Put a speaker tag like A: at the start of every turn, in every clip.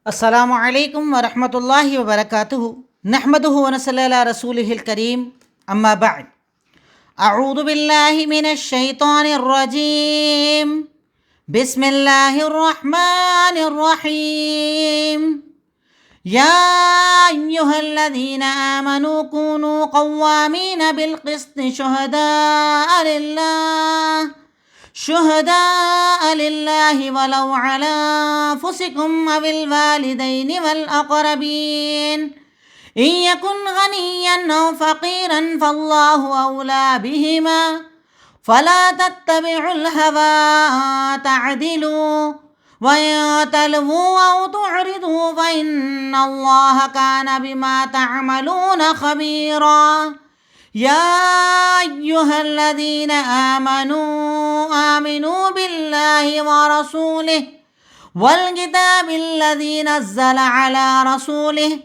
A: السلام علیکم ورحمۃ اللہ وبرکاتہ نحمدہ ونصلی علی رسولہ الکریم اما بعد اعوذ باللہ من الشیطان الرجیم بسم اللہ الرحمن الرحیم یا ایہا الذین آمنوا کونوا قوامین بالقسط شهداء لله ولو على أنفسكم أو الوالدين والأقربين إن يكن غنيا أو فقيرا فالله أولى بهما فلا تتبعوا الهوى تعدلوا وإن تلووا أو تعرضوا فإن الله كان بما تعملون خبيرا يا أيها الذين آمنوا بالله ورسوله والكتاب الذي نزل على رسوله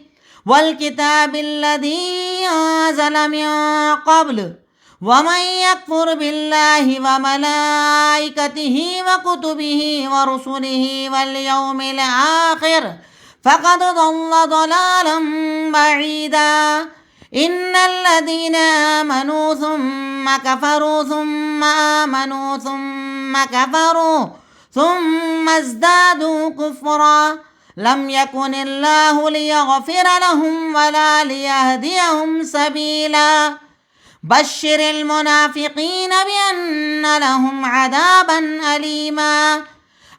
A: والكتاب الذي أنزل من قبل ومن يكفر بالله وملائكته وكتبه ورسله واليوم الآخر فقد ضل ضلالا بعيدا إن الذين آمنوا ثم كفروا ثم آمنوا ثم كفروا ثم ازدادوا كفرا لم يكن الله ليغفر لهم ولا ليهديهم سبيلا بشر المنافقين بأن لهم عذابا أليما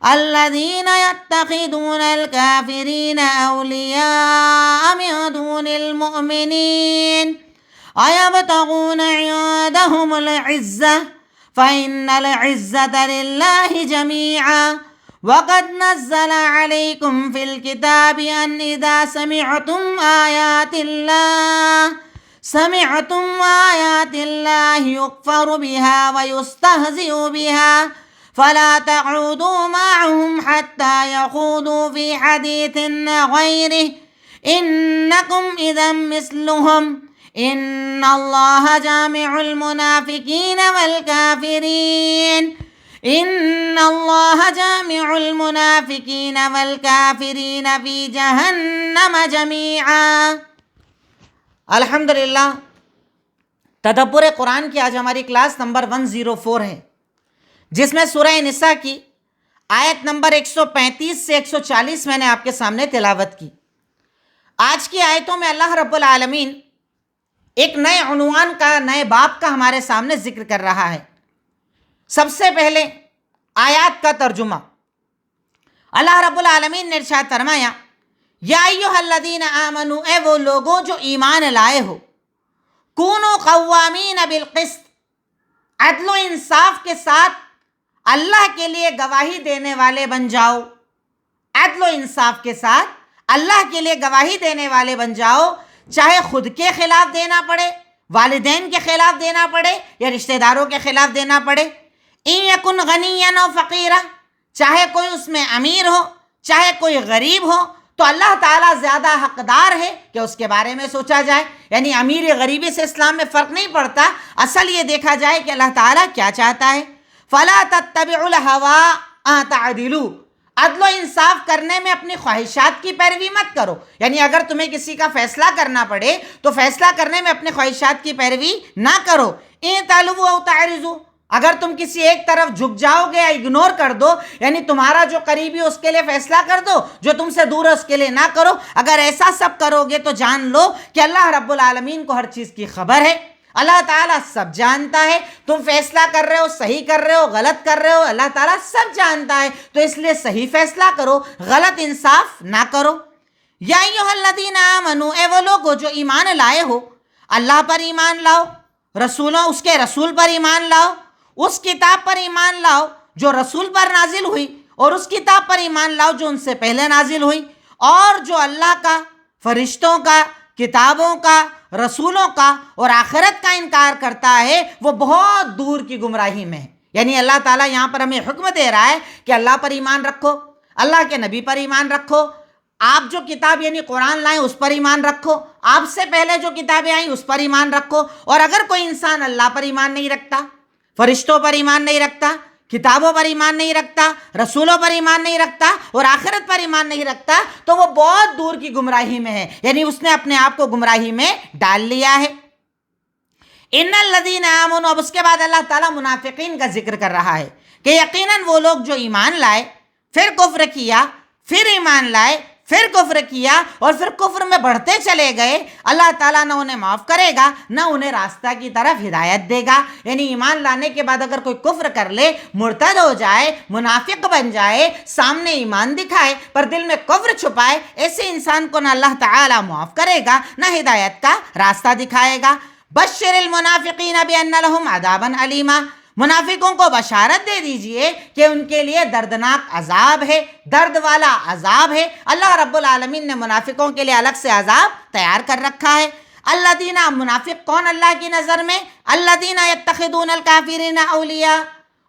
A: الذين يتخذون الكافرين أولياء من دون المؤمنين أيبتغون عندهم العزة فإن العزة لله جميعا وقد نزل عليكم في الكتاب أن إذا سمعتم آيات الله يكفر بها ويستهزئ بها فلا تقعدوا معهم حتى يخوضوا في حديث غيره إنكم إذا مثلهم إن الله جامع المنافقين والكافرين في جہنم جميعا۔ الحمدللہ، تدبر قرآن کی آج ہماری کلاس نمبر 104 ہے، جس میں سورہ نساء کی آیت نمبر 135 سے 140 میں نے آپ کے سامنے تلاوت کی۔ آج کی آیتوں میں اللہ رب العالمین ایک نئے عنوان کا، نئے باب کا ہمارے سامنے ذکر کر رہا ہے۔ سب سے پہلے آیات کا ترجمہ۔ اللہ رب العالمین نے ارشاد فرمایا، یا ایھا الذین آمنوا، اے وہ لوگوں جو ایمان لائے ہو، کونوا قوامین بالقسط، عدل و انصاف کے ساتھ اللہ کے لیے گواہی دینے والے بن جاؤ۔ عدل و انصاف کے ساتھ اللہ کے لیے گواہی دینے والے بن جاؤ، چاہے خود کے خلاف دینا پڑے، والدین کے خلاف دینا پڑے یا رشتہ داروں کے خلاف دینا پڑے۔ ان یکن غنیا او فقیرا، چاہے کوئی اس میں امیر ہو چاہے کوئی غریب ہو، تو اللہ تعالیٰ زیادہ حقدار ہے کہ اس کے بارے میں سوچا جائے۔ یعنی امیر غریبی سے اسلام میں فرق نہیں پڑتا، اصل یہ دیکھا جائے کہ اللہ تعالیٰ کیا چاہتا ہے۔ فَلَا تَتَّبِعُوا الْهَوَىٰ أَن تَعْدِلُوا، عدل و انصاف کرنے میں اپنی خواہشات کی پیروی مت کرو۔ یعنی اگر تمہیں کسی کا فیصلہ کرنا پڑے تو فیصلہ کرنے میں اپنے خواہشات کی پیروی نہ کرو۔ إِن تَلْوُوا أَوْ تَعْرِضُوا، اگر تم کسی ایک طرف جھک جاؤ گے یا اگنور کر دو، یعنی تمہارا جو قریبی اس کے لیے فیصلہ کر دو، جو تم سے دور ہے اس کے لیے نہ کرو، اگر ایسا سب کرو گے تو جان لو کہ اللہ رب العالمین کو ہر چیز کی خبر ہے۔ اللہ تعالیٰ سب جانتا ہے، تم فیصلہ کر رہے ہو، صحیح کر رہے ہو، غلط کر رہے ہو، اللہ تعالیٰ سب جانتا ہے، تو اس لیے صحیح فیصلہ کرو، غلط انصاف نہ کرو۔ یا ایھا الذین آمنوا، اے وہ لوگو جو ایمان لائے ہو، اللہ پر ایمان لاؤ، اس کے رسول پر ایمان لاؤ، اس کتاب پر ایمان لاؤ جو رسول پر نازل ہوئی، اور اس کتاب پر ایمان لاؤ جو ان سے پہلے نازل ہوئی، اور جو اللہ کا، فرشتوں کا، کتابوں کا، رسولوں کا اور آخرت کا انکار کرتا ہے وہ بہت دور کی گمراہی میں ہے۔ یعنی اللہ تعالیٰ یہاں پر ہمیں حکم دے رہا ہے کہ اللہ پر ایمان رکھو، اللہ کے نبی پر ایمان رکھو، آپ جو کتاب یعنی قرآن لائیں اس پر ایمان رکھو، آپ سے پہلے جو کتابیں آئیں اس پر ایمان رکھو، اور اگر کوئی انسان اللہ پر ایمان نہیں رکھتا، فرشتوں پر ایمان نہیں رکھتا، کتابوں پر ایمان نہیں رکھتا، رسولوں پر ایمان نہیں رکھتا اور آخرت پر ایمان نہیں رکھتا تو وہ بہت دور کی گمراہی میں ہے، یعنی اس نے اپنے آپ کو گمراہی میں ڈال لیا ہے۔ ان الذین آمنوا، اب اس کے بعد اللہ تعالیٰ منافقین کا ذکر کر رہا ہے کہ یقیناً وہ لوگ جو ایمان لائے، پھر کفر کیا، پھر ایمان لائے، پھر کفر کیا اور پھر کفر میں بڑھتے چلے گئے، اللہ تعالیٰ نہ انہیں معاف کرے گا نہ انہیں راستہ کی طرف ہدایت دے گا۔ یعنی ایمان لانے کے بعد اگر کوئی کفر کر لے، مرتد ہو جائے، منافق بن جائے، سامنے ایمان دکھائے پر دل میں کفر چھپائے، ایسے انسان کو نہ اللہ تعالیٰ معاف کرے گا نہ ہدایت کا راستہ دکھائے گا۔ بشر المنافقین بان لهم عذابا علیما، منافقوں کو بشارت دے دیجئے کہ ان کے لیے دردناک عذاب ہے، درد والا عذاب ہے۔ اللہ رب العالمین نے منافقوں کے لیے الگ سے عذاب تیار کر رکھا ہے۔ الذین، منافق کون اللہ کی نظر میں؟ الذین یتخذون الکافرین اولیاء،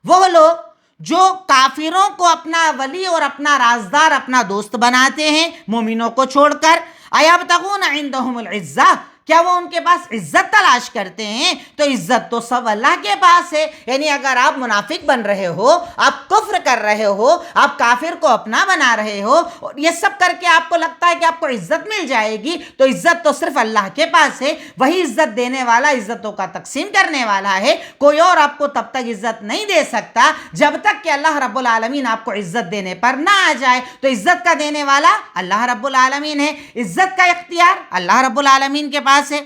A: وہ لوگ جو کافروں کو اپنا ولی اور اپنا رازدار، اپنا دوست بناتے ہیں مومنوں کو چھوڑ کر۔ ایبتغون عندهم العزہ، کیا وہ ان کے پاس عزت تلاش کرتے ہیں؟ تو عزت تو سب اللہ کے پاس ہے۔ یعنی اگر آپ منافق بن رہے ہو، آپ کفر کر رہے ہو، آپ کافر کو اپنا بنا رہے ہو، اور یہ سب کر کے آپ کو لگتا ہے کہ آپ کو عزت مل جائے گی، تو عزت تو صرف اللہ کے پاس ہے۔ وہی عزت دینے والا، عزتوں کا تقسیم کرنے والا ہے۔ کوئی اور آپ کو تب تک عزت نہیں دے سکتا جب تک کہ اللہ رب العالمین آپ کو عزت دینے پر نہ آ جائے۔ تو عزت کا دینے والا اللہ رب العالمین ہے، عزت کا اختیار اللہ رب العالمین کے پاس ہے۔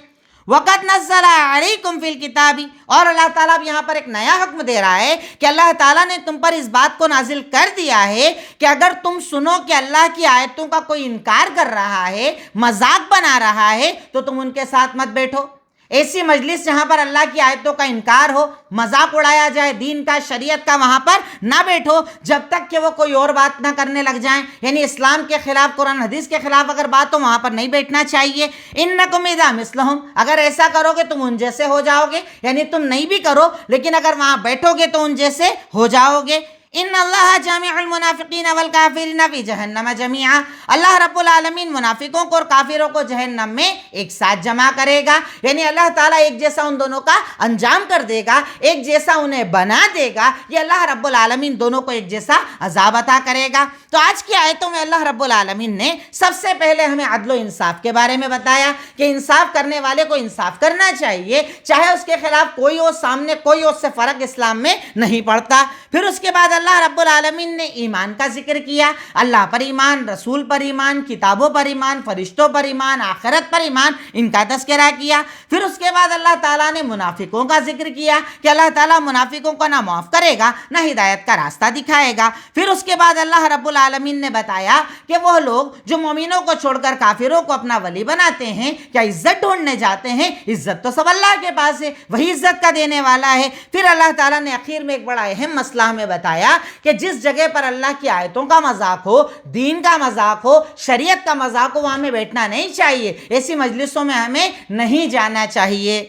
A: وَقَدْ نَزَّلَ عَلَيْكُمْ فِي الْكِتَابِ، اور اللہ تعالیٰ اب یہاں پر ایک نیا حکم دے رہا ہے کہ اللہ تعالیٰ نے تم پر اس بات کو نازل کر دیا ہے کہ اگر تم سنو کہ اللہ کی آیتوں کا کوئی انکار کر رہا ہے، مذاق بنا رہا ہے، تو تم ان کے ساتھ مت بیٹھو۔ ایسی مجلس جہاں پر اللہ کی آیتوں کا انکار ہو، مذاق اڑایا جائے دین کا، شریعت کا، وہاں پر نہ بیٹھو جب تک کہ وہ کوئی اور بات نہ کرنے لگ جائیں۔ یعنی اسلام کے خلاف، قرآن حدیث کے خلاف اگر بات ہو، وہاں پر نہیں بیٹھنا چاہیے۔ انکم اذا مثلہم، اگر ایسا کرو گے تم ان جیسے ہو جاؤ گے، یعنی تم نہیں بھی کرو لیکن اگر وہاں بیٹھو گے تو ان جیسے ہو جاؤ گے۔ ان اللہ جامع المنافقین والکافرین فی جہنم جمیعا، اللہ رب العالمین منافقوں کو اور کافروں کو جہنم میں ایک ساتھ جمع کرے گا۔ یعنی اللہ تعالیٰ ایک جیسا ان دونوں کا انجام کر دے گا، ایک جیسا انہیں بنا دے گا۔ یہ اللہ رب العالمین دونوں کو ایک جیسا عذاب عطا کرے گا۔ تو آج کی آیتوں میں اللہ رب العالمین نے سب سے پہلے ہمیں عدل و انصاف کے بارے میں بتایا کہ انصاف کرنے والے کو انصاف کرنا چاہیے، چاہے اس کے خلاف کوئی ہو، سامنے کوئی ہو، اس سے فرق اسلام میں نہیں پڑتا۔ پھر اس کے بعد اللہ رب العالمین نے ایمان کا ذکر کیا، اللہ پر ایمان، رسول پر ایمان، کتابوں پر ایمان، فرشتوں پر ایمان، آخرت پر ایمان، ان کا تذکرہ کیا۔ پھر اس کے بعد اللہ تعالیٰ نے منافقوں کا ذکر کیا کہ اللہ تعالیٰ منافقوں کو نہ معاف کرے گا نہ ہدایت کا راستہ دکھائے گا۔ پھر اس کے بعد اللہ رب العالمین نے بتایا کہ وہ لوگ جو مومنوں کو چھوڑ کر کافروں کو اپنا ولی بناتے ہیں، کیا عزت ڈھونڈنے جاتے ہیں؟ عزت تو سب اللہ کے پاس ہے، وہی عزت کا دینے والا ہے۔ پھر اللہ تعالیٰ نے آخر میں ایک بڑا اہم مسئلہ ہمیں بتایا کہ جس جگہ پر اللہ کی آیتوں کا مذاق ہو، دین کا مذاق ہو، شریعت کا مذاق ہو، وہاں ہمیں بیٹھنا نہیں چاہیے، ایسی مجلسوں میں ہمیں نہیں جانا چاہیے۔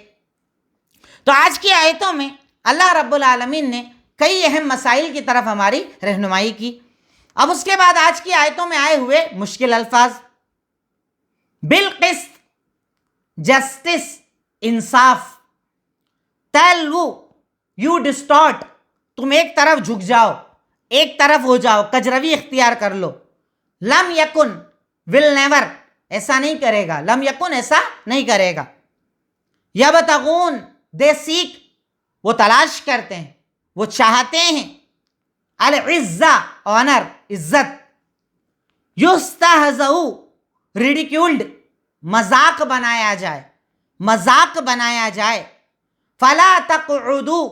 A: تو آج کی آیتوں میں اللہ رب العالمین نے کئی اہم مسائل کی طرف ہماری رہنمائی کی۔ اب اس کے بعد آج کی آیتوں میں آئے ہوئے مشکل الفاظ، بالقسط، جسٹس، انصاف، تلو، یو ڈسٹارٹ، تم ایک طرف جھک جاؤ، ایک طرف ہو جاؤ، کجروی اختیار کر لو۔ لم یکن، ول نیور، ایسا نہیں کرے گا، لم یکن ایسا نہیں کرے گا۔ یبتغون، دے سیک، وہ تلاش کرتے ہیں، وہ چاہتے ہیں۔ العزہ، آنر، عزت۔ یستہزؤ، ریڈیکیولڈ، مذاق بنایا جائے، مذاق بنایا جائے۔ فلا تقعدوا،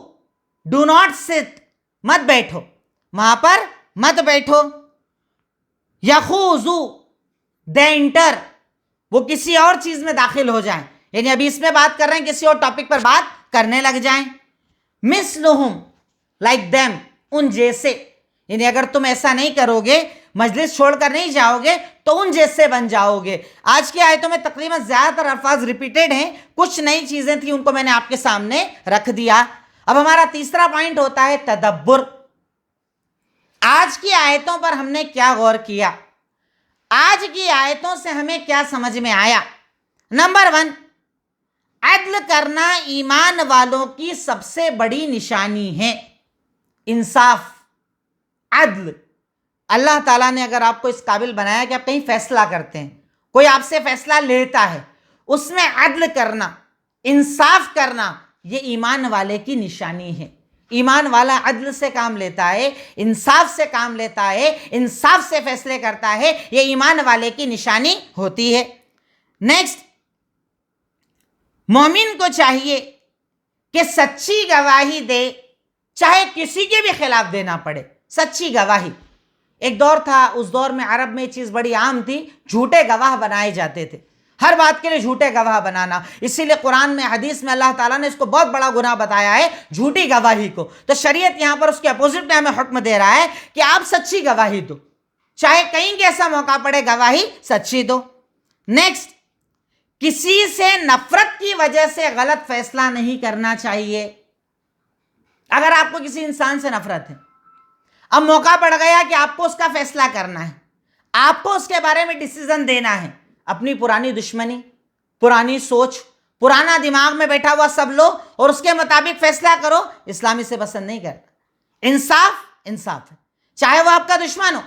A: ڈو ناٹ سٹ، مت بیٹھو، وہاں پر مت بیٹھو۔ یخوضوا، دے انٹر، وہ کسی اور چیز میں داخل ہو جائیں، یعنی ابھی اس میں بات کر رہے ہیں، کسی اور ٹاپک پر بات کرنے لگ جائیں۔ مثلہم، لائک دیم، ان جیسے، یعنی اگر تم ایسا نہیں کرو گے، مجلس چھوڑ کر نہیں جاؤ گے تو ان جیسے بن جاؤ گے۔ آج کی آیتوں میں تقریباً زیادہ تر الفاظ ریپیٹڈ ہیں، کچھ نئی چیزیں تھیں، ان کو میں نے آپ کے سامنے رکھ دیا۔ اب ہمارا تیسرا پوائنٹ ہوتا ہے تدبر۔ آج کی آیتوں پر ہم نے کیا غور کیا؟ آج کی آیتوں سے ہمیں کیا سمجھ میں آیا؟ نمبر 1، عدل کرنا ایمان والوں کی سب سے بڑی نشانی ہے۔ انصاف، عدل. اللہ تعالیٰ نے اگر آپ کو اس قابل بنایا کہ آپ کہیں فیصلہ کرتے ہیں، کوئی آپ سے فیصلہ لیتا ہے، اس میں عدل کرنا، انصاف کرنا، یہ ایمان والے کی نشانی ہے. ایمان والا عدل سے کام لیتا ہے، انصاف سے کام لیتا ہے، انصاف سے فیصلے کرتا ہے، یہ ایمان والے کی نشانی ہوتی ہے. نیکسٹ، مومن کو چاہیے کہ سچی گواہی دے، چاہے کسی کے بھی خلاف دینا پڑے. سچی گواہی، ایک دور تھا، اس دور میں عرب میں یہ چیز بڑی عام تھی، جھوٹے گواہ بنائے جاتے تھے، ہر بات کے لیے جھوٹے گواہ بنانا. اسی لیے قرآن میں، حدیث میں اللہ تعالیٰ نے اس کو بہت بڑا گناہ بتایا ہے، جھوٹی گواہی کو. تو شریعت یہاں پر اس کے اپوزٹ میں ہمیں حکم دے رہا ہے کہ آپ سچی گواہی دو، چاہے کہیں کیسا موقع پڑے گواہی سچی دو. نیکسٹ، کسی سے نفرت کی وجہ سے غلط فیصلہ نہیں کرنا چاہیے. اگر آپ کو کسی انسان سے نفرت ہے، اب موقع پڑ گیا کہ آپ کو اس کا فیصلہ کرنا ہے، آپ کو اس کے بارے میں ڈیسیزن دینا ہے، اپنی پرانی دشمنی، پرانی سوچ، پرانا دماغ میں بیٹھا ہوا سب لو اور اس کے مطابق فیصلہ کرو، اسلام اسے پسند نہیں کرتا. انصاف انصاف ہے، چاہے وہ آپ کا دشمن ہو،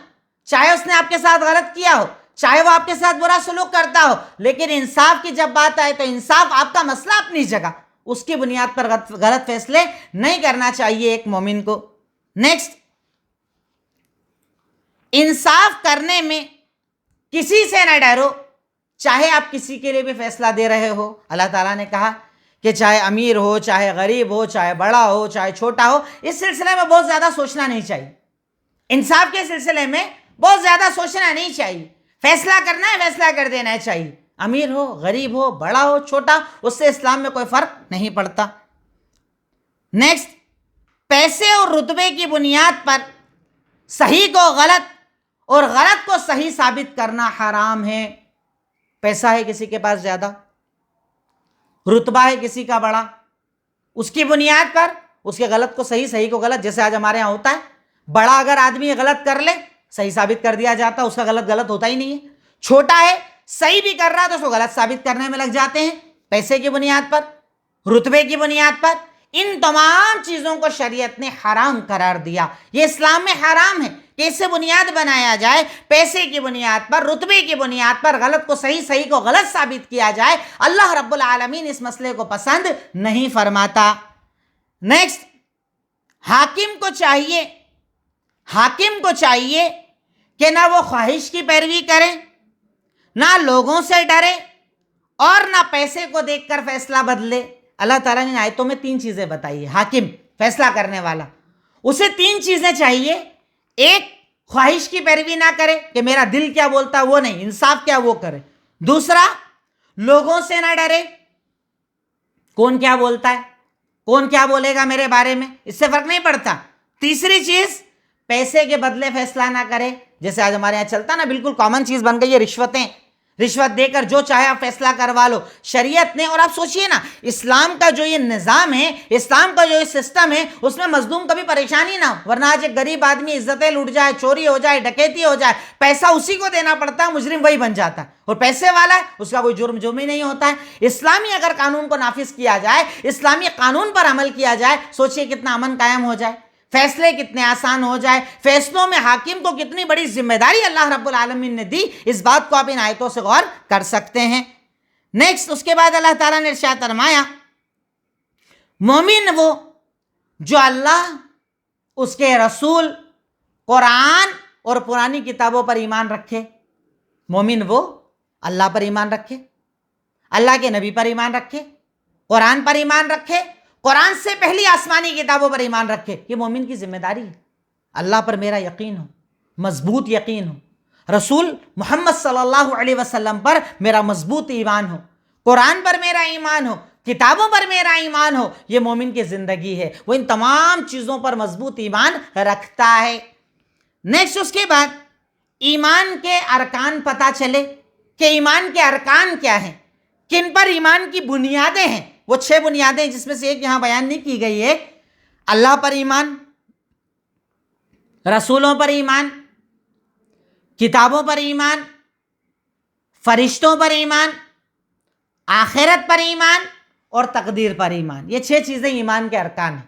A: چاہے اس نے آپ کے ساتھ غلط کیا ہو، چاہے وہ آپ کے ساتھ برا سلوک کرتا ہو، لیکن انصاف کی جب بات آئے تو انصاف آپ کا مسئلہ اپنی جگہ، اس کی بنیاد پر غلط فیصلے نہیں کرنا چاہیے ایک مومن کو. نیکسٹ، انصاف کرنے میں کسی سے نہ ڈرو، چاہے آپ کسی کے لیے بھی فیصلہ دے رہے ہو. اللہ تعالیٰ نے کہا کہ چاہے امیر ہو، چاہے غریب ہو، چاہے بڑا ہو، چاہے چھوٹا ہو، اس سلسلے میں بہت زیادہ سوچنا نہیں چاہیے. انصاف کے سلسلے میں بہت زیادہ سوچنا نہیں چاہیے، فیصلہ کرنا ہے، فیصلہ کر دینا چاہیے. امیر ہو، غریب ہو، بڑا ہو، چھوٹا، اس سے اسلام میں کوئی فرق نہیں پڑتا. نیکسٹ، پیسے اور رتبے کی بنیاد پر صحیح کو غلط اور غلط کو صحیح ثابت کرنا حرام ہے. پیسہ ہے کسی کے پاس زیادہ، رتبہ ہے کسی کا بڑا، اس کی بنیاد پر اس کے غلط کو صحیح، صحیح کو غلط، جیسے آج ہمارے ہاں ہوتا ہے، بڑا اگر آدمی غلط کر لے صحیح ثابت کر دیا جاتا، اس کا غلط غلط ہوتا ہی نہیں ہے. چھوٹا ہے صحیح بھی کر رہا تو اس کو غلط ثابت کرنے میں لگ جاتے ہیں، پیسے کی بنیاد پر، رتبے کی بنیاد پر. ان تمام چیزوں کو شریعت نے حرام قرار دیا. یہ اسلام میں حرام ہے کہ اسے بنیاد بنایا جائے، پیسے کی بنیاد پر، رتبے کی بنیاد پر غلط کو صحیح، صحیح کو غلط ثابت کیا جائے. اللہ رب العالمین اس مسئلے کو پسند نہیں فرماتا. نیکسٹ، حاکم کو چاہیے کہ نہ وہ خواہش کی پیروی کرے، نہ لوگوں سے ڈرے، اور نہ پیسے کو دیکھ کر فیصلہ بدلے. اللہ تعالیٰ نے آیتوں میں 3 چیزیں بتائی ہیں. حاکم، فیصلہ کرنے والا، اسے 3 چیزیں چاہیے. ایک، خواہش کی پیروی نہ کرے کہ میرا دل کیا بولتا ہے وہ نہیں، انصاف کیا وہ کرے. دوسرا، لوگوں سے نہ ڈرے، کون کیا بولتا ہے، کون کیا بولے گا میرے بارے میں، اس سے فرق نہیں پڑتا. تیسری چیز، پیسے کے بدلے فیصلہ نہ کرے، جیسے آج ہمارے یہاں چلتا نا، بالکل کامن چیز بن گئی ہے رشوتیں، رشوت دے کر جو چاہے آپ فیصلہ کروا لو. شریعت نے، اور آپ سوچئے نا، اسلام کا جو یہ نظام ہے، اسلام کا جو یہ سسٹم ہے، اس میں مظلوم کبھی پریشانی نہ ہو. ورنہ آج ایک غریب آدمی عزتیں لوٹ جائے، چوری ہو جائے، ڈکیتی ہو جائے، پیسہ اسی کو دینا پڑتا ہے، مجرم وہی بن جاتا ہے، اور پیسے والا ہے اس کا کوئی جرم ہی نہیں ہوتا ہے. اسلامی اگر قانون کو نافذ کیا جائے، اسلامی قانون پر عمل کیا جائے، سوچئے کتنا امن قائم ہو جائے، فیصلے کتنے آسان ہو جائے، فیصلوں میں حاکم کو کتنی بڑی ذمہ داری اللہ رب العالمین نے دی. اس بات کو آپ ان آیتوں سے غور کر سکتے ہیں. نیکسٹ، اس کے بعد اللہ تعالیٰ نے ارشاد فرمایا، مومن وہ جو اللہ، اس کے رسول، قرآن اور پرانی کتابوں پر ایمان رکھے. مومن وہ اللہ پر ایمان رکھے، اللہ کے نبی پر ایمان رکھے، قرآن پر ایمان رکھے، قرآن سے پہلی آسمانی کتابوں پر ایمان رکھے. یہ مومن کی ذمہ داری ہے. اللہ پر میرا یقین ہو، مضبوط یقین ہو، رسول محمد صلی اللہ علیہ وسلم پر میرا مضبوط ایمان ہو، قرآن پر میرا ایمان ہو، کتابوں پر میرا ایمان ہو. یہ مومن کی زندگی ہے، وہ ان تمام چیزوں پر مضبوط ایمان رکھتا ہے. نیکسٹ، اس کے بعد ایمان کے ارکان پتہ چلے کہ ایمان کے ارکان کیا ہیں، کن پر ایمان کی بنیادیں ہیں. وہ 6 بنیادیں جس میں سے ایک یہاں بیان نہیں کی گئی ہے. اللہ پر ایمان، رسولوں پر ایمان، کتابوں پر ایمان، فرشتوں پر ایمان، آخرت پر ایمان اور تقدیر پر ایمان. یہ 6 چیزیں ایمان کے ارکان ہیں.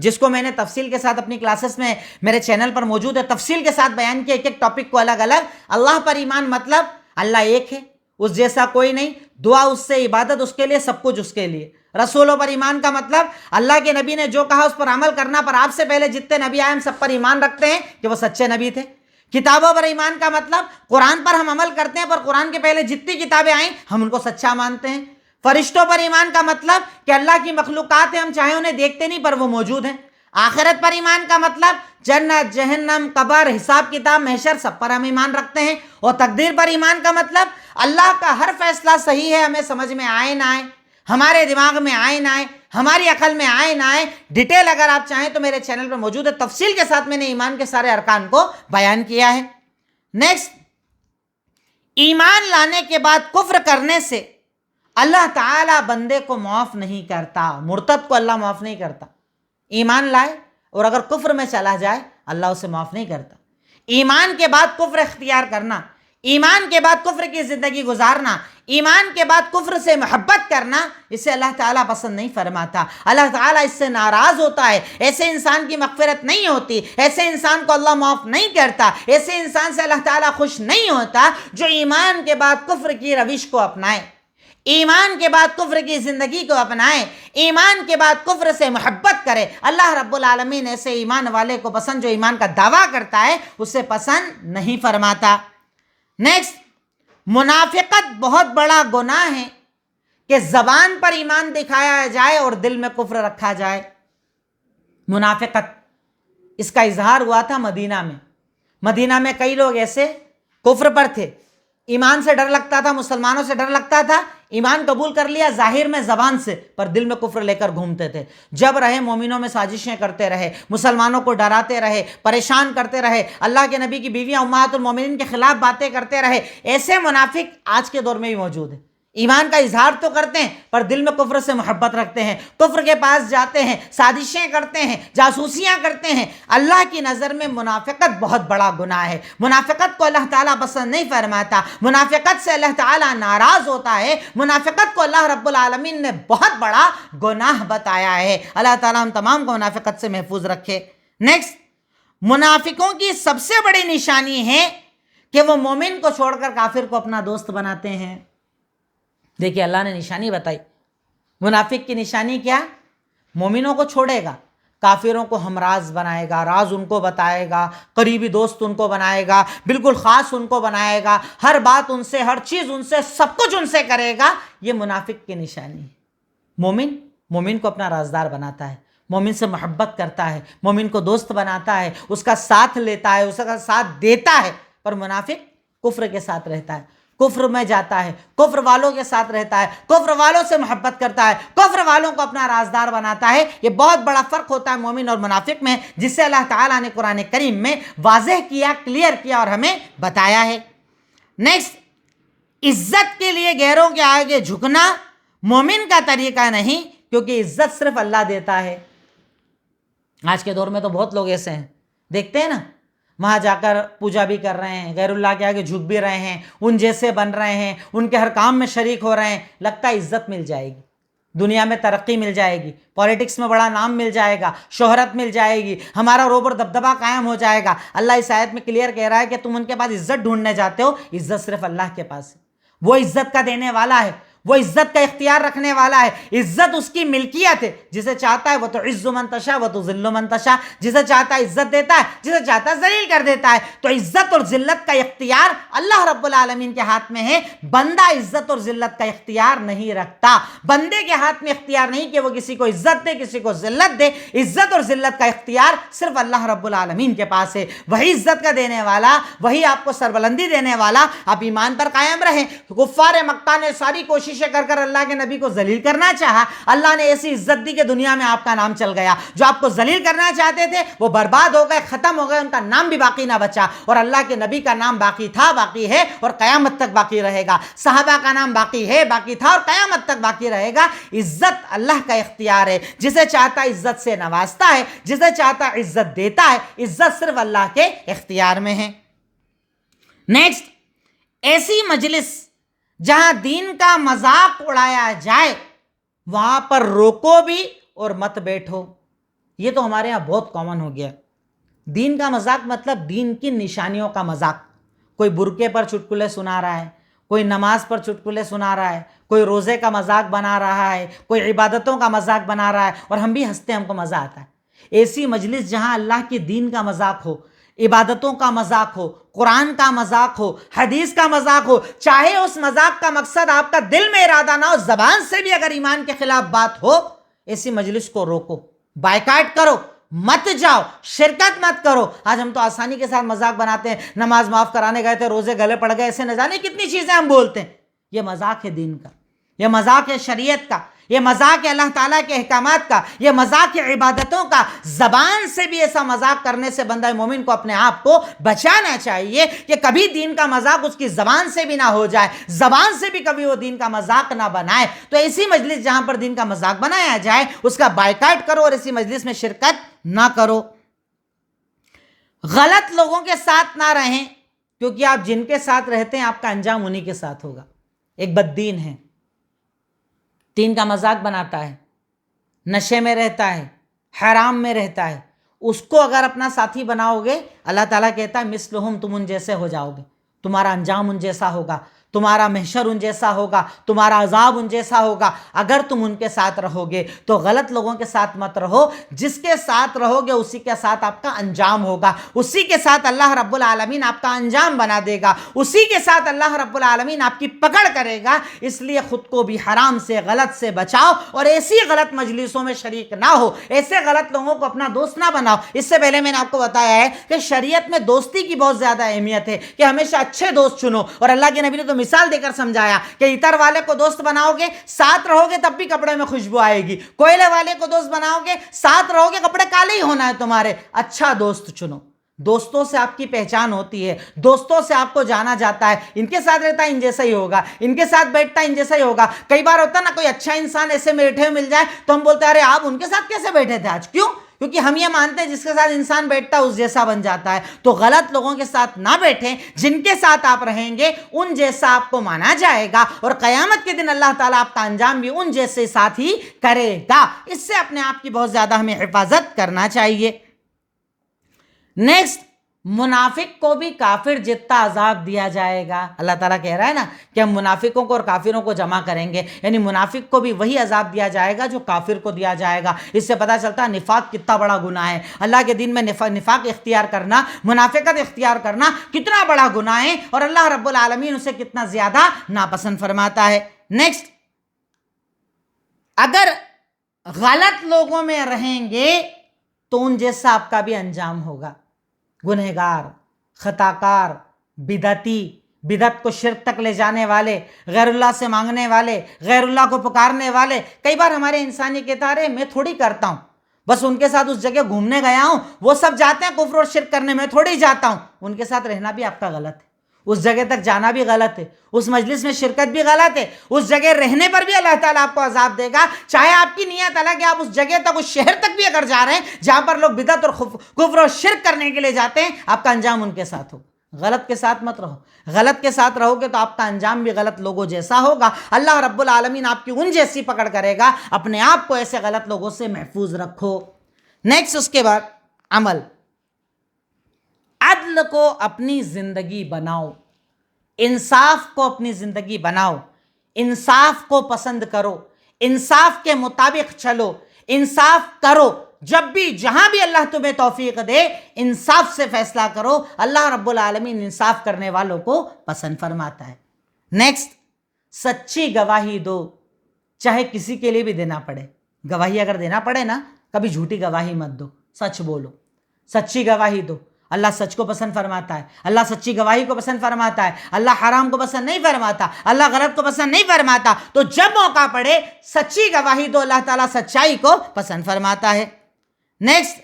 A: جس کو میں نے تفصیل کے ساتھ اپنی کلاسز میں میرے چینل پر موجود ہے، تفصیل کے ساتھ بیان کیا، ایک ایک ٹاپک کو الگ الگ۔ اللہ پر ایمان مطلب اللہ ایک ہے، اس جیسا کوئی نہیں، دعا اس سے، عبادت اس کے لیے، سب کچھ اس کے لیے۔ رسولوں پر ایمان کا مطلب اللہ کے نبی نے جو کہا اس پر عمل کرنا، پر آپ سے پہلے جتنے نبی آئے ہم سب پر ایمان رکھتے ہیں کہ وہ سچے نبی تھے۔ کتابوں پر ایمان کا مطلب قرآن پر ہم عمل کرتے ہیں، پر قرآن کے پہلے جتنی کتابیں آئیں ہم ان کو سچا مانتے ہیں۔ فرشتوں پر ایمان کا مطلب کہ اللہ کی مخلوقات ہیں، ہم چاہے انہیں دیکھتے نہیں پر وہ موجود ہیں۔ آخرت پر ایمان کا مطلب جنت، جہنم، قبر، حساب کتاب، محشر، سب پر ہم ایمان رکھتے ہیں۔ اور تقدیر پر ایمان کا مطلب اللہ کا ہر فیصلہ صحیح ہے، ہمیں سمجھ میں آئے نہ آئے، ہمارے دماغ میں آئے نہ آئے، ہماری عقل میں آئے نہ آئے، ڈیٹیل اگر آپ چاہیں تو میرے چینل پر موجود ہے، تفصیل کے ساتھ میں نے ایمان کے سارے ارکان کو بیان کیا ہے۔ نیکسٹ، ایمان لانے کے بعد کفر کرنے سے اللہ تعالیٰ بندے کو معاف نہیں کرتا، مرتد کو اللہ معاف نہیں کرتا۔ ایمان لائے اور اگر کفر میں چلا جائے اللہ اسے معاف نہیں کرتا۔ ایمان کے بعد کفر اختیار کرنا، ایمان کے بعد کفر کی زندگی گزارنا، ایمان کے بعد کفر سے محبت کرنا، اسے اللہ تعالیٰ پسند نہیں فرماتا، اللہ تعالیٰ اس سے ناراض ہوتا ہے۔ ایسے انسان کی مغفرت نہیں ہوتی، ایسے انسان کو اللہ معاف نہیں کرتا، ایسے انسان سے اللہ تعالیٰ خوش نہیں ہوتا جو ایمان کے بعد کفر کی روش کو اپنائے، ایمان کے بعد کفر کی زندگی کو اپنائے، ایمان کے بعد کفر سے محبت کرے۔ اللہ رب العالمین ایسے ایمان والے کو پسند، جو ایمان کا دعویٰ کرتا ہے اسے پسند نہیں فرماتا۔ نیکسٹ، منافقت بہت بڑا گناہ ہے کہ زبان پر ایمان دکھایا جائے اور دل میں کفر رکھا جائے۔ منافقت، اس کا اظہار ہوا تھا مدینہ میں۔ مدینہ میں کئی لوگ ایسے کفر پر تھے، ایمان سے ڈر لگتا تھا، مسلمانوں سے ڈر لگتا تھا، ایمان قبول کر لیا ظاہر میں زبان سے، پر دل میں کفر لے کر گھومتے تھے۔ جب رہے مومنوں میں سازشیں کرتے رہے، مسلمانوں کو ڈراتے رہے، پریشان کرتے رہے، اللہ کے نبی کی بیویاں امہات المومنین کے خلاف باتیں کرتے رہے۔ ایسے منافق آج کے دور میں بھی موجود ہیں، ایمان کا اظہار تو کرتے ہیں پر دل میں کفر سے محبت رکھتے ہیں، کفر کے پاس جاتے ہیں، سازشیں کرتے ہیں، جاسوسیاں کرتے ہیں۔ اللہ کی نظر میں منافقت بہت بڑا گناہ ہے، منافقت کو اللہ تعالیٰ پسند نہیں فرماتا، منافقت سے اللہ تعالیٰ ناراض ہوتا ہے، منافقت کو اللہ رب العالمین نے بہت بڑا گناہ بتایا ہے۔ اللہ تعالیٰ ہم تمام کو منافقت سے محفوظ رکھے۔ نیکسٹ، منافقوں کی سب سے بڑی نشانی ہے کہ وہ مومن کو چھوڑ کر کافر کو اپنا دوست بناتے ہیں۔ دیکھیے اللہ نے نشانی بتائی، منافق کی نشانی کیا؟ مومنوں کو چھوڑے گا، کافروں کو ہمراز بنائے گا، راز ان کو بتائے گا، قریبی دوست ان کو بنائے گا، بالکل خاص ان کو بنائے گا، ہر بات ان سے، ہر چیز ان سے، سب کچھ ان سے کرے گا۔ یہ منافق کی نشانی ہے۔ مومن کو اپنا رازدار بناتا ہے، مومن سے محبت کرتا ہے، مومن کو دوست بناتا ہے، اس کا ساتھ لیتا ہے، اس کا ساتھ دیتا ہے، پر منافق کفر کے ساتھ رہتا ہے، کفر میں جاتا ہے، کفر والوں کے ساتھ رہتا ہے، کفر والوں سے محبت کرتا ہے، کفر والوں کو اپنا رازدار بناتا ہے۔ یہ بہت بڑا فرق ہوتا ہے مومن اور منافق میں، جس سے اللہ تعالیٰ نے قرآن کریم میں واضح کیا، کلیئر کیا اور ہمیں بتایا ہے۔ نیکسٹ، عزت کے لیے غیروں کے آگے جھکنا مومن کا طریقہ نہیں، کیونکہ عزت صرف اللہ دیتا ہے۔ آج کے دور میں تو بہت لوگ ایسے ہیں، دیکھتے ہیں نا، وہاں جا کر پوجا بھی کر رہے ہیں، غیر اللہ کے آگے جھک بھی رہے ہیں، ان جیسے بن رہے ہیں، ان کے ہر کام میں شریک ہو رہے ہیں، لگتا ہے عزت مل جائے گی، دنیا میں ترقی مل جائے گی، پولیٹکس میں بڑا نام مل جائے گا، شہرت مل جائے گی، ہمارا روب اور دبدبہ قائم ہو جائے گا۔ اللہ اس آیت میں کلیئر کہہ رہا ہے کہ تم ان کے پاس عزت ڈھونڈنے جاتے ہو، عزت صرف اللہ کے پاس ہے، وہ عزت کا دینے والا ہے، وہ عزت کا اختیار رکھنے والا ہے، عزت اس کی ملکیت ہے، جسے چاہتا ہے وہ تو عز من تشاء و تذل من تشاء، جسے چاہتا ہے عزت دیتا ہے، جسے چاہتا ہے ذلیل کر دیتا ہے۔ تو عزت اور ذلت کا اختیار اللہ رب العالمین کے ہاتھ میں ہے، بندہ عزت اور ذلت کا اختیار نہیں رکھتا، بندے کے ہاتھ میں اختیار نہیں کہ وہ کسی کو عزت دے، کسی کو ذلت دے، عزت اور ذلت کا اختیار صرف اللہ رب العالمین کے پاس ہے، وہی عزت کا دینے والا، وہی آپ کو سربلندی دینے والا۔ آپ ایمان پر قائم رہیں۔ کفار مکہ نے ساری کوششیں کر اللہ کے نبی کو ذلیل کرنا چاہا، اللہ نے ایسی عزت دی کہ دنیا میں آپ کا نام چل گیا۔ جو آپ کو ذلیل کرنا چاہتے تھے وہ برباد ہو گئے، ختم ہو گئے، ان کا نام بھی باقی نہ بچا، اور اللہ کے نبی کا نام باقی تھا، باقی ہے اور قیامت تک باقی رہے گا۔ صحابہ کا نام باقی ہے، باقی تھا اور قیامت تک باقی رہے گا۔ عزت اللہ کا اختیار ہے، جسے چاہتا عزت سے نوازتا ہے، جسے چاہتا عزت دیتا ہے، عزت صرف اللہ کے اختیار میں ہے۔ نیکسٹ، ایسی مجلس جہاں دین کا مذاق اڑایا جائے وہاں پر روکو بھی اور مت بیٹھو۔ یہ تو ہمارے یہاں بہت کامن ہو گیا. دین کا مذاق مطلب دین کی نشانیوں کا مذاق. کوئی برقعے پر چٹکلے سنا رہا ہے, کوئی نماز پر چٹکلے سنا رہا ہے, کوئی روزے کا مذاق بنا رہا ہے, کوئی عبادتوں کا مذاق بنا رہا ہے, اور ہم بھی ہنستے ہیں, ہم کو مزہ آتا ہے. ایسی مجلس جہاں اللہ کی دین کا مذاق ہو, عبادتوں کا مذاق ہو, قرآن کا مذاق ہو, حدیث کا مذاق ہو, چاہے اس مذاق کا مقصد آپ کا دل میں ارادہ نہ ہو, زبان سے بھی اگر ایمان کے خلاف بات ہو, ایسی مجلس کو روکو, بائیکاٹ کرو, مت جاؤ, شرکت مت کرو. آج ہم تو آسانی کے ساتھ مذاق بناتے ہیں, نماز معاف کرانے گئے تھے, روزے گلے پڑ گئے, ایسے نہ جانے کتنی چیزیں ہم بولتے ہیں. یہ مذاق ہے دین کا, یہ مذاق ہے شریعت کا, یہ مذاق ہے اللہ تعالیٰ کے احکامات کا, یہ مذاق ہے عبادتوں کا. زبان سے بھی ایسا مذاق کرنے سے بندہ مومن کو اپنے آپ کو بچانا چاہیے کہ کبھی دین کا مذاق اس کی زبان سے بھی نہ ہو جائے, زبان سے بھی کبھی وہ دین کا مذاق نہ بنائے. تو ایسی مجلس جہاں پر دین کا مذاق بنایا جائے اس کا بائیکاٹ کرو اور ایسی مجلس میں شرکت نہ کرو. غلط لوگوں کے ساتھ نہ رہیں, کیونکہ آپ جن کے ساتھ رہتے ہیں آپ کا انجام انہی کے ساتھ ہوگا. ایک بددین ہے, دین کا مذاق بناتا ہے, نشے میں رہتا ہے, حرام میں رہتا ہے, اس کو اگر اپنا ساتھی بناؤ گے, اللہ تعالیٰ کہتا ہے مثلہم, تم ان جیسے ہو جاؤ گے, تمہارا انجام ان جیسا ہوگا, تمہارا محشر ان جیسا ہوگا, تمہارا عذاب ان جیسا ہوگا. اگر تم ان کے ساتھ رہو گے تو غلط لوگوں کے ساتھ مت رہو, جس کے ساتھ رہو گے اسی کے ساتھ آپ کا انجام ہوگا, اسی کے ساتھ اللہ رب العالمین آپ کا انجام بنا دے گا, اسی کے ساتھ اللہ رب العالمین آپ کی پکڑ کرے گا. اس لیے خود کو بھی حرام سے, غلط سے بچاؤ اور ایسی غلط مجلسوں میں شریک نہ ہو, ایسے غلط لوگوں کو اپنا دوست نہ بناؤ. اس سے پہلے میں نے آپ کو بتایا ہے کہ شریعت میں دوستی کی بہت زیادہ اہمیت ہے کہ ہمیشہ اچھے دوست چنو, اور اللہ کے نبی نے تو مثال دے کر سمجھایا کہ عطر والے کو دوست بناؤ گے, ساتھ رہو گے تب بھی کپڑے میں خوشبو آئے گی, کوئلے والے کو دوست بناؤ گے, ساتھ رہو گے کپڑے کالے ہی ہونا ہے تمہارے. اچھا دوست چنو, دوستوں سے آپ کی پہچان ہوتی ہے, دوستوں سے آپ کو جانا جاتا ہے. ان کے ساتھ رہتا ہے ان جیسا ہی ہوگا, ان کے ساتھ بیٹھتا ہے ان جیسا ہی ہوگا. کئی بار ہوتا ہے نا کوئی اچھا انسان ایسے بیٹھے ہوئے مل جائے تو ہم بولتے ہیں ارے آپ ان کے ساتھ کیسے بیٹھے تھے آج, کیوں؟ کیونکہ ہم یہ مانتے ہیں جس کے ساتھ انسان بیٹھتا ہے اس جیسا بن جاتا ہے. تو غلط لوگوں کے ساتھ نہ بیٹھیں, جن کے ساتھ آپ رہیں گے ان جیسا آپ کو مانا جائے گا, اور قیامت کے دن اللہ تعالیٰ آپ کا انجام بھی ان جیسے ساتھ ہی کرے گا. اس سے اپنے آپ کی بہت زیادہ ہمیں حفاظت کرنا چاہیے. نیکسٹ, منافق کو بھی کافر جتنا عذاب دیا جائے گا. اللہ تعالیٰ کہہ رہا ہے نا کہ ہم منافقوں کو اور کافروں کو جمع کریں گے, یعنی منافق کو بھی وہی عذاب دیا جائے گا جو کافر کو دیا جائے گا. اس سے پتہ چلتا ہے نفاق کتنا بڑا گناہ ہے. اللہ کے دین میں نفاق اختیار کرنا, منافقت اختیار کرنا کتنا بڑا گناہ ہے, اور اللہ رب العالمین اسے کتنا زیادہ ناپسند فرماتا ہے. نیکسٹ, اگر غلط لوگوں میں رہیں گے تو ان جیسا آپ کا بھی انجام ہوگا. گنہگار, خطاکار, بدعتی, بدعت کو شرک تک لے جانے والے, غیر اللہ سے مانگنے والے, غیر اللہ کو پکارنے والے. کئی بار ہمارے انسانی کہتا رہے میں تھوڑی کرتا ہوں, بس ان کے ساتھ اس جگہ گھومنے گیا ہوں, وہ سب جاتے ہیں کفر اور شرک کرنے, میں تھوڑی جاتا ہوں. ان کے ساتھ رہنا بھی آپ کا غلط ہے, اس جگہ تک جانا بھی غلط ہے, اس مجلس میں شرکت بھی غلط ہے, اس جگہ رہنے پر بھی اللہ تعالیٰ آپ کو عذاب دے گا. چاہے آپ کی نیت الگ ہے, آپ اس جگہ تک, اس شہر تک بھی اگر جا رہے ہیں جہاں پر لوگ بدعت اور کفر اور شرک کرنے کے لیے جاتے ہیں, آپ کا انجام ان کے ساتھ ہو. غلط کے ساتھ مت رہو, غلط کے ساتھ رہو گے تو آپ کا انجام بھی غلط لوگوں جیسا ہوگا. اللہ رب العالمین آپ کی ان جیسی پکڑ کرے گا. اپنے آپ کو ایسے غلط لوگوں سے محفوظ رکھو. نیکسٹ, اس کے بعد عمل. عدل کو اپنی زندگی بناؤ, انصاف کو اپنی زندگی بناؤ, انصاف کو پسند کرو, انصاف کے مطابق چلو, انصاف کرو. جب بھی جہاں بھی اللہ تمہیں توفیق دے انصاف سے فیصلہ کرو. اللہ رب العالمین انصاف کرنے والوں کو پسند فرماتا ہے. نیکسٹ, سچی گواہی دو, چاہے کسی کے لیے بھی دینا پڑے. گواہی اگر دینا پڑے نا, کبھی جھوٹی گواہی مت دو, سچ بولو, سچی گواہی دو. اللہ سچ کو پسند فرماتا ہے, اللہ سچی گواہی کو پسند فرماتا ہے, اللہ حرام کو پسند نہیں فرماتا, اللہ غلط کو پسند نہیں فرماتا. تو جب موقع پڑے سچی گواہی دو, اللہ تعالیٰ سچائی کو پسند فرماتا ہے. نیکسٹ,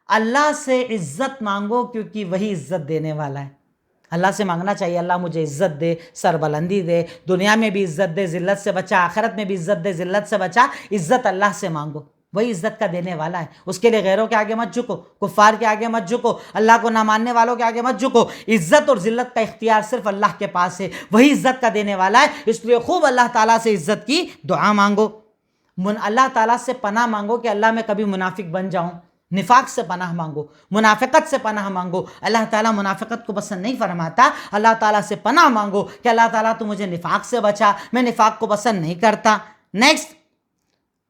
A: اللہ سے عزت مانگو کیونکہ وہی عزت دینے والا ہے. اللہ سے مانگنا چاہیے اللہ مجھے عزت دے, سربلندی دے, دنیا میں بھی عزت دے, ذلت سے بچا, آخرت میں بھی عزت دے, ذلت سے بچا. عزت اللہ سے مانگو, وہی عزت کا دینے والا ہے. اس کے لیے غیروں کے آگے مت جھکو, کفار کے آگے مت جھکو, اللہ کو نہ ماننے والوں کے آگے مت جھکو. عزت اور ذلت کا اختیار صرف اللہ کے پاس ہے, وہی عزت کا دینے والا ہے. اس لیے خوب اللہ تعالیٰ سے عزت کی دعا مانگو. اللہ تعالیٰ سے پناہ مانگو کہ اللہ میں کبھی منافق بن جاؤں, نفاق سے پناہ مانگو، منافقت سے پناہ مانگو. اللہ تعالیٰ منافقت کو پسند نہیں فرماتا. اللہ تعالیٰ سے پناہ مانگو کہ اللہ تعالیٰ تو مجھے نفاق سے بچا، میں نفاق کو پسند نہیں کرتا. نیکسٹ،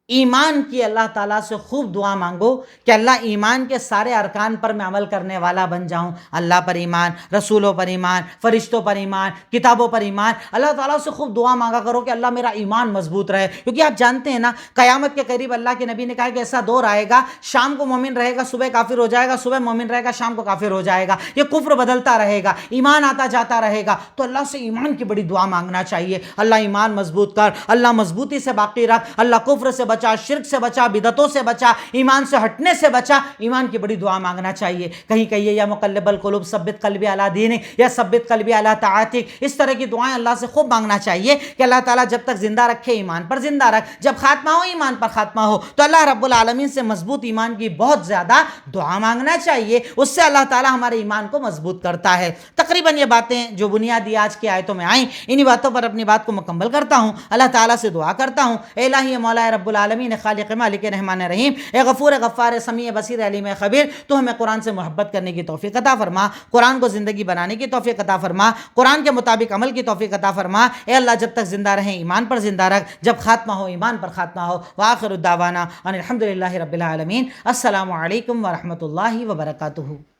A: ایمان کی اللہ تعالیٰ سے خوب دعا مانگو کہ اللہ ایمان کے سارے ارکان پر میں عمل کرنے والا بن جاؤں. اللہ پر ایمان، رسولوں پر ایمان، فرشتوں پر ایمان، کتابوں پر ایمان. اللہ تعالیٰ سے خوب دعا مانگا کرو کہ اللہ میرا ایمان مضبوط رہے، کیونکہ آپ جانتے ہیں نا قیامت کے قریب اللہ کے نبی نے کہا کہ ایسا دور آئے گا، شام کو مومن رہے گا صبح کافر ہو جائے گا، صبح مومن رہے گا شام کو کافر ہو جائے گا. یہ کفر بدلتا رہے گا، ایمان آتا جاتا رہے گا. تو اللہ سے ایمان کی بڑی دعا مانگنا چاہیے. اللہ ایمان مضبوط کر، اللہ مضبوطی سے باقی رکھ، اللہ کفر سے بچا، شرک سے بچا، بدعتوں سے بچا، ایمان سے ہٹنے سے بچا. ایمان کی بڑی دعا مانگنا چاہیے. کہیں کہیے یا مقلب القلوب ثبت قلبی علی دینک یا ثبت قلبی علی طاعتک. اس طرح کی دعائیں اللہ سے خوب مانگنا چاہیے کہ اللہ تعالیٰ جب تک زندہ رکھے ایمان پر زندہ رکھ، جب خاتمہ ہو ایمان پر خاتمہ ہو. تو اللہ رب العالمین سے مضبوط ایمان کی بہت زیادہ دعا مانگنا چاہیے. اس سے اللہ تعالیٰ ہمارے ایمان کو مضبوط کرتا ہے. تقریباً یہ باتیں جو بنیادی آج کی آیتوں میں آئیں، انہی باتوں پر اپنی بات کو مکمل کرتا ہوں. اللہ تعالیٰ سے دعا کرتا ہوں، اے الہی مولا رب العالمین، خالق مالک رحمان رحیم، اے غفور غفار سمیع بصیر علیم خبیر، تو ہمیں قرآن سے محبت کرنے کی توفیق عطا فرما، قرآن کو زندگی بنانے کی توفیق عطا فرما، قرآن کے مطابق عمل کی توفیق عطا فرما. اے اللہ جب تک زندہ رہیں ایمان پر زندہ رکھ، جب خاتمہ ہو ایمان پر خاتمہ ہو. وآخر الدعوانا ان الحمدللہ رب العالمین. السلام علیکم ورحمۃ اللہ وبرکاتہ.